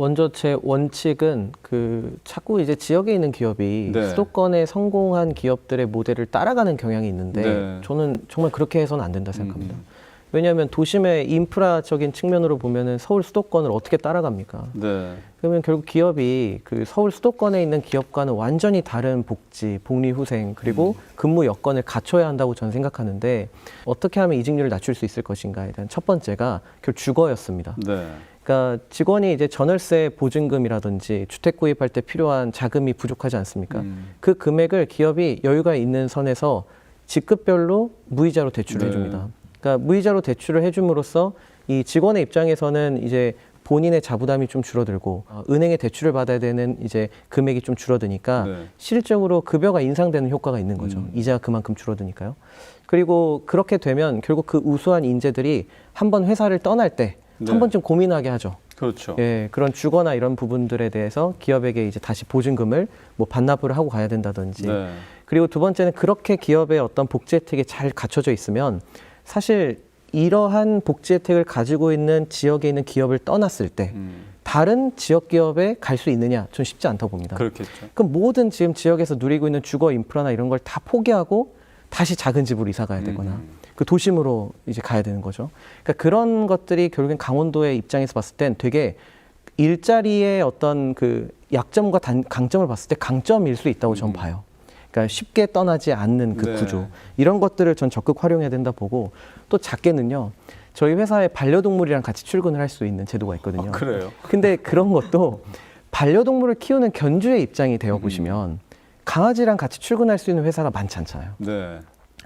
먼저 제 원칙은 자꾸 이제 지역에 있는 기업이 네. 수도권에 성공한 기업들의 모델을 따라가는 경향이 있는데 네. 저는 정말 그렇게 해서는 안 된다 생각합니다. 왜냐하면 도심의 인프라적인 측면으로 보면은 서울 수도권을 어떻게 따라갑니까? 네. 그러면 결국 기업이 서울 수도권에 있는 기업과는 완전히 다른 복지, 복리후생 그리고 근무 여건을 갖춰야 한다고 저는 생각하는데 어떻게 하면 이직률을 낮출 수 있을 것인가에 대한 첫 번째가 결국 주거였습니다. 네. 그러니까 직원이 이제 전월세 보증금이라든지 주택 구입할 때 필요한 자금이 부족하지 않습니까? 그 금액을 기업이 여유가 있는 선에서 직급별로 무이자로 대출을 네. 해줍니다. 그러니까 무이자로 대출을 해줌으로써 이 직원의 입장에서는 이제 본인의 자부담이 좀 줄어들고 은행에 대출을 받아야 되는 이제 금액이 좀 줄어드니까 네. 실질적으로 급여가 인상되는 효과가 있는 거죠. 이자가 그만큼 줄어드니까요. 그리고 그렇게 되면 결국 그 우수한 인재들이 한번 회사를 떠날 때 네. 한 번쯤 고민하게 하죠. 그렇죠. 예, 그런 주거나 이런 부분들에 대해서 기업에게 이제 다시 보증금을 뭐 반납을 하고 가야 된다든지. 네. 그리고 두 번째는 그렇게 기업의 어떤 복지 혜택이 잘 갖춰져 있으면 사실 이러한 복지 혜택을 가지고 있는 지역에 있는 기업을 떠났을 때 다른 지역 기업에 갈 수 있느냐? 전 쉽지 않다고 봅니다. 그렇겠죠. 그럼 모든 지금 지역에서 누리고 있는 주거 인프라나 이런 걸 다 포기하고 다시 작은 집으로 이사 가야 되거나 그 도심으로 이제 가야 되는 거죠. 그러니까 그런 것들이 결국엔 강원도의 입장에서 봤을 땐 되게 일자리의 어떤 약점과 강점을 봤을 때 강점일 수 있다고 저는 봐요. 그러니까 쉽게 떠나지 않는 그 네. 구조. 이런 것들을 전 적극 활용해야 된다 보고 또 작게는요. 저희 회사에 반려동물이랑 같이 출근을 할 수 있는 제도가 있거든요. 그래요? 근데 그런 것도 반려동물을 키우는 견주의 입장이 되어 보시면 강아지랑 같이 출근할 수 있는 회사가 많지 않잖아요. 네.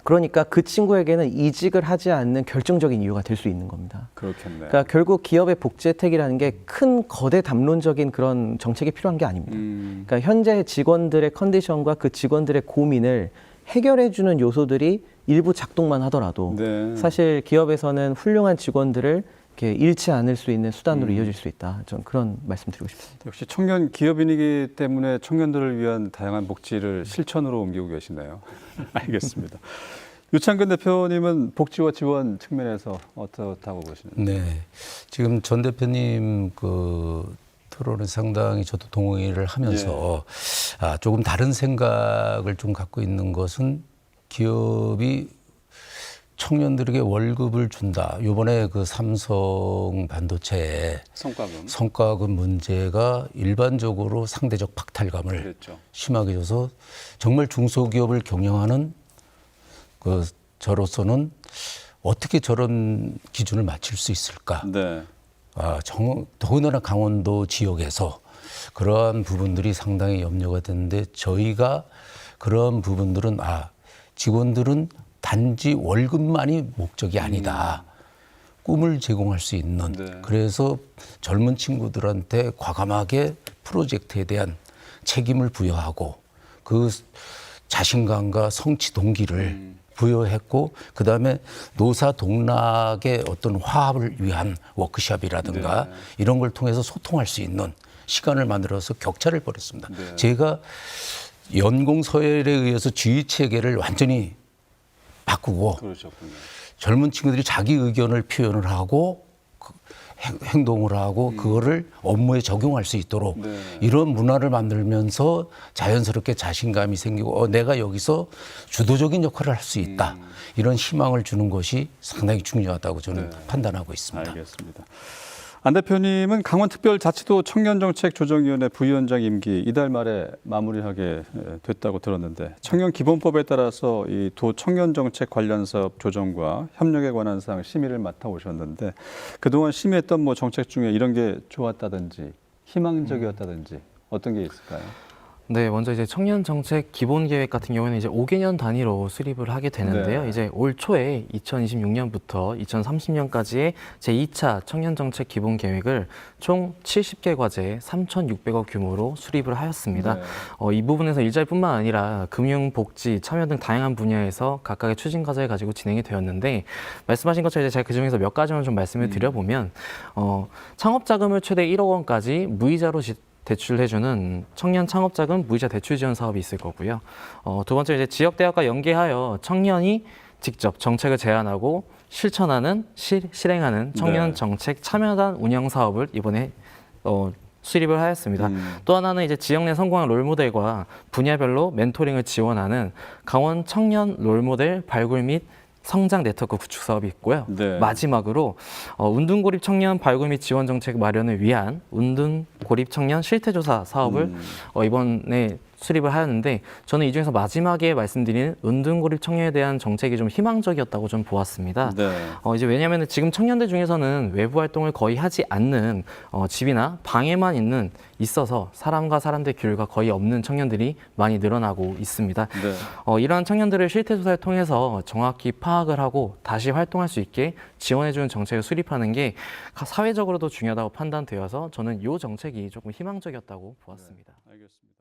그러니까 그 친구에게는 이직을 하지 않는 결정적인 이유가 될 수 있는 겁니다. 그렇겠네요. 그러니까 결국 기업의 복지 혜택이라는 게 큰 거대 담론적인 그런 정책이 필요한 게 아닙니다. 그러니까 현재 직원들의 컨디션과 그 직원들의 고민을 해결해주는 요소들이 일부 작동만 하더라도 네. 사실 기업에서는 훌륭한 직원들을 이렇게 잃지 않을 수 있는 수단으로 이어질 수 있다. 전 그런 말씀드리고 싶습니다. 역시 청년 기업인이기 때문에 청년들을 위한 다양한 복지를 실천으로 옮기고 계시네요. 알겠습니다. 유창근 대표님은 복지와 지원 측면에서 어떻다고 보시는지? 네, 지금 전 대표님 토론에 상당히 저도 동의를 하면서 조금 다른 생각을 좀 갖고 있는 것은 기업이 청년들에게 월급을 준다. 이번에 삼성 반도체의 성과금 문제가 일반적으로 상대적 박탈감을 그랬죠. 심하게 줘서 정말 중소기업을 경영하는 저로서는 어떻게 저런 기준을 맞출 수 있을까? 네. 더군다나 강원도 지역에서 그러한 부분들이 상당히 염려가 되는데 저희가 그런 부분들은 직원들은 단지 월급만이 목적이 아니다. 꿈을 제공할 수 있는. 네. 그래서 젊은 친구들한테 과감하게 프로젝트에 대한 책임을 부여하고 그 자신감과 성취 동기를 부여했고 그다음에 노사 동락의 어떤 화합을 위한 워크숍이라든가 이런 걸 통해서 소통할 수 있는 시간을 만들어서 격차를 벌였습니다. 네. 제가 연공 서열에 의해서 지휘 체계를 완전히 바꾸고 그러셨군요. 젊은 친구들이 자기 의견을 표현을 하고 행동을 하고 그거를 업무에 적용할 수 있도록 이런 문화를 만들면서 자연스럽게 자신감이 생기고 내가 여기서 주도적인 역할을 할 수 있다. 이런 희망을 주는 것이 상당히 중요하다고 저는 판단하고 있습니다. 알겠습니다. 안 대표님은 강원특별자치도 청년정책조정위원회 부위원장 임기 이달 말에 마무리하게 됐다고 들었는데 청년기본법에 따라서 이 도 청년정책 관련 사업 조정과 협력에 관한 사항 심의를 맡아오셨는데 그동안 심의했던 정책 중에 이런 게 좋았다든지 희망적이었다든지 어떤 게 있을까요? 네, 먼저 이제 청년 정책 기본 계획 같은 경우에는 이제 5개년 단위로 수립을 하게 되는데요. 네. 이제 올 초에 2026년부터 2030년까지의 제2차 청년 정책 기본 계획을 총 70개 과제 3,600억 규모로 수립을 하였습니다. 네. 이 부분에서 일자리뿐만 아니라 금융, 복지, 참여 등 다양한 분야에서 각각의 추진 과제를 가지고 진행이 되었는데 말씀하신 것처럼 이제 제가 그중에서 몇 가지만 좀 말씀을 드려보면 창업 자금을 최대 1억 원까지 무이자로 대출해주는 청년 창업자금 무이자 대출 지원 사업이 있을 거고요. 두 번째 이제 지역 대학과 연계하여 청년이 직접 정책을 제안하고 실행하는 청년 정책 참여단 운영 사업을 이번에 수립을 하였습니다. 또 하나는 이제 지역 내 성공한 롤모델과 분야별로 멘토링을 지원하는 강원 청년 롤모델 발굴 및 성장 네트워크 구축 사업이 있고요. 네. 마지막으로 운둔고립 청년 발굴 및 지원 정책 마련을 위한 운둔고립 청년 실태조사 사업을 이번에 수립을 하였는데 저는 이 중에서 마지막에 말씀드린 운둔고립 청년에 대한 정책이 좀 희망적이었다고 좀 보았습니다. 네. 이제 왜냐하면 지금 청년들 중에서는 외부 활동을 거의 하지 않는 집이나 방에만 있어서 사람과 사람들의 교류가 거의 없는 청년들이 많이 늘어나고 있습니다. 네. 이러한 청년들을 실태조사를 통해서 정확히 파악을 하고 다시 활동할 수 있게 지원해주는 정책을 수립하는 게 사회적으로도 중요하다고 판단되어서 저는 이 정책이 조금 희망적이었다고 보았습니다. 알겠습니다.